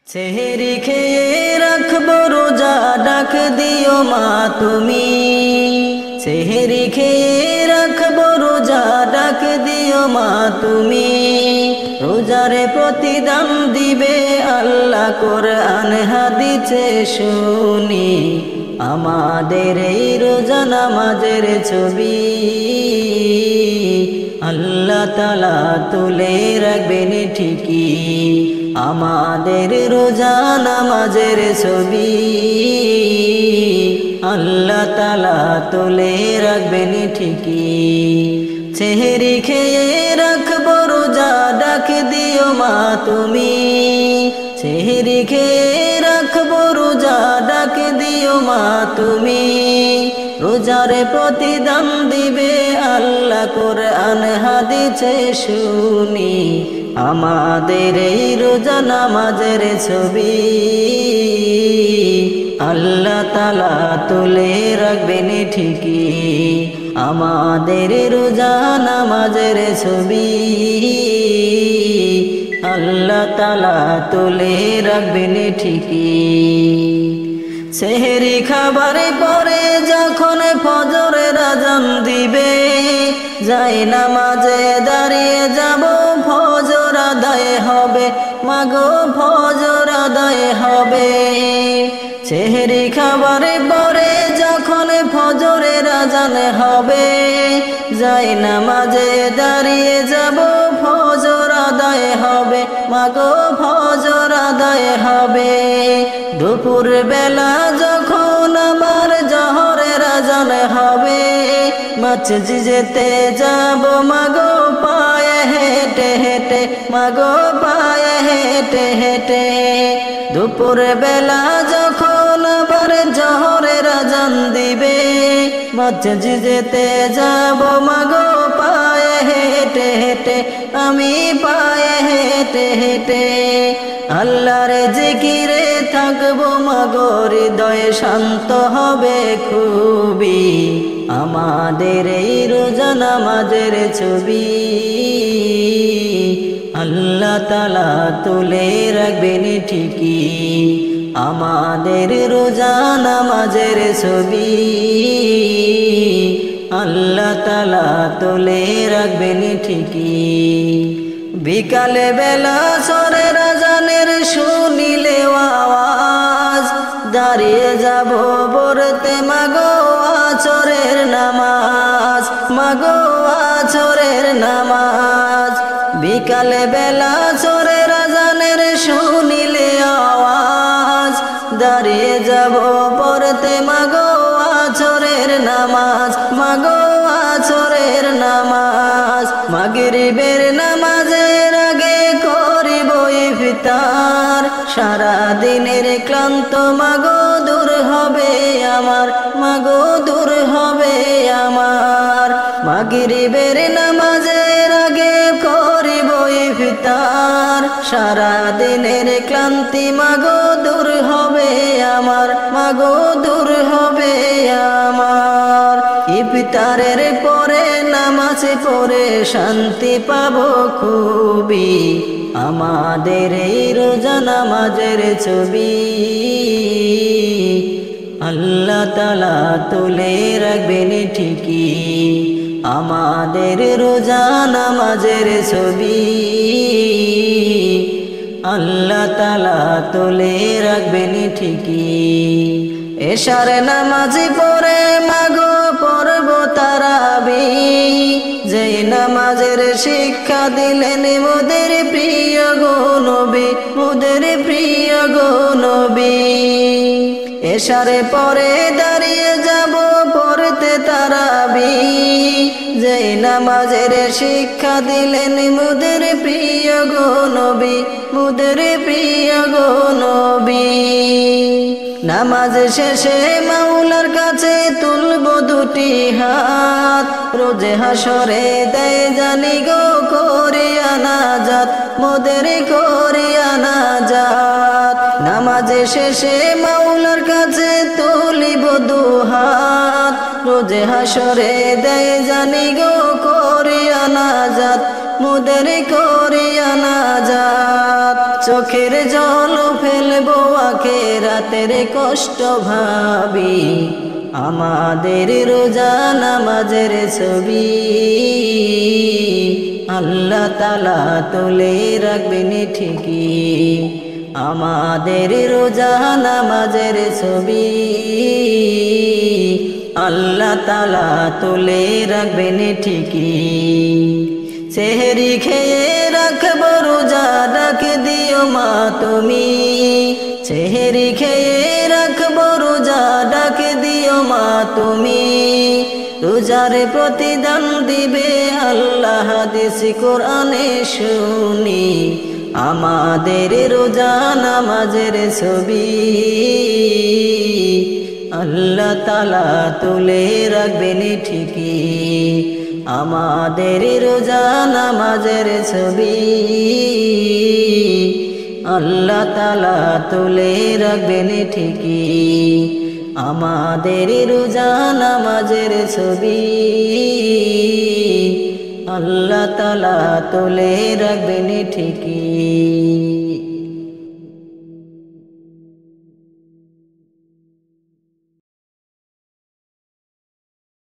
সেহরি খেয়ে রাখবো রোজা, ডাক দিও মা তুমি। সেহরি খেয়ে রাখবো রোজা, ডাক দিও মা তুমি। রোজারে প্রতিদান দিবে আল্লাহ, কোরআন হাদিসে শুনি। আমাদের এই রোজা নামাজের ছবি আল্লাহ তাআলা তুলে রাখবেন ঠিকই। আমাদের রোজা নামাজের ছবি আল্লাহ তাআলা তুলে রাখবেন ঠিকই। সেহরি খেয়ে রাখবো রোজা, ডাক দিও মা তুমি। সেহরি খেয়ে রাখবো রোজা, ডাক দিও মা তুমি। রোজারে প্রতিদান দিবে আল্লাহ, কোরআন হাদিসে শুনি। আমাদের এই রোজা নামাজের ছবি আল্লাহ তাআলা তুলে রাখবেন ঠিকই। আমাদের রোজা নামাজের ছবি আল্লাহ তাআলা তুলে রাখবেন ঠিকই। সেহরি খাবারে পরে যখন ফজরের আযান দিবে, যাই নামাজে দাঁড়িয়ে যাব, ফজর আদায় হবে মাগো, ফজর আদায় হবে। সেহরি খাবারে পরে যখন ফজরের আযান হবে, যাই নামাজে দাঁড়িয়ে যাব, ফজর আদায় হবে মাগো, ফজর আদায় হবে। দুপুর বেলা যখন আমার জোহরের আযান হবে, মসজিদেতে যাব মাগো, পায়ে হেঁটে হেঁটে মাগো, পায়ে হেঁটে হেঁটে। দুপুর বেলা যখন আবার জোহরের আযান দিবে, মসজিদেতে যাব মাগো, পায়ে হেঁটে হেঁটে, আমি পায়ে হেঁটে হেঁটে। আল্লাহর জিকিরে থাকবো মাগো, হৃদয় শান্ত হবে খুবই। আমাদের এই রোজা নামাজের ছবি আল্লাহ তাআলা তুলে রাখবেন ঠিকই। আমাদের রোজা নামাজের ছবি আল্লাহ তাআলা তুলে রাখবেন ঠিকই। বিকালে বেলা সরের আযানের শুনিলে আওয়াজ, দাঁড়িয়ে যাব পড়তে মাগো আসরের নামাজ, মাগো আসরের নামাজ। বিকালে বেলা সরের আযানের শুনিলে আওয়াজ, দাঁড়িয়ে যাব পড়তে মাগো আসরের নামাজ, মাগো আসরের নামাজ। মাগরিবের নামাজের আগে করিব ইফতার, সারা দিনের ক্লান্ত মাগো দূর হবে আমার, মাগো দূর হবে আমার। মাগরিবের নামাজের আগে করিব ইফতার, সারা দিনের ক্লান্তি মাগো দূর হবে আমার, মাগো দূর হবে আমার। ইফতারের পরে নামাজ পড়ে শান্তি পাবো খুবই। আমাদের এই রোজা নামাজের ছবি আল্লাহ তাআলা তুলে রাখবেন ঠিকই। আমাদের রোজা নামাজের ছবি আল্লাহ তাআলা তুলে রাখবেন ঠিকই। এশার নামাজ পড়ে মাগো পড়ব তারাবি, যেই নামাজের শিক্ষা দিলেন মোদের প্রিয় গো নবী, মোদের প্রিয় গো নবী। এশারে পরে দাঁড়িয়ে যাব পড়তে তারাবি, যেই নামাজের শিক্ষা দিলেন মোদের প্রিয় গো নবী, মোদের প্রিয় গো নবী। নামাজ শেষে মাওলার কাছে তুলব দুটি হাত, রোজে হাসরে দেয় জানি গো করিয়া নাজাত, মোদের করিয়া নাজাত। নামাজ শেষে মাওলার কাছে তুলিব দুহাত, রোজে হাসরে দেয় জানি গো করিয়া নাজাত, মোদের করিয়া নাজাত। চোখের জল ফেলবো আখিরাতের কষ্ট ভাবি আমাদের রোজা নামাজের ছবি আল্লাহ তাআলা তুলে রাখবেন ঠিকই আমাদের রোজা নামাজের ছবি আল্লাহ তাআলা তুলে রাখবেন ঠিকই সেহরি খেয়ে রাখবো রোজা ডাক দিও মা তুমি সেহরি খেয়ে রাখবো রোজা ডাক দিও মা তুমি রোজার প্রতিদান দিবে আল্লাহ হাদিস কোরআনে শুনি আমাদের রোজা নামাজের ছবি আল্লাহ তাআলা তুলে রাখবেন ঠিকই আমাদের রোজা নামাজের ছবি আল্লাহ তাআলা তুলে রাখবেন ঠিকই আমাদের রোজা নামাজের ছবি আল্লাহ তাআলা তুলে রাখবেন ঠিকই।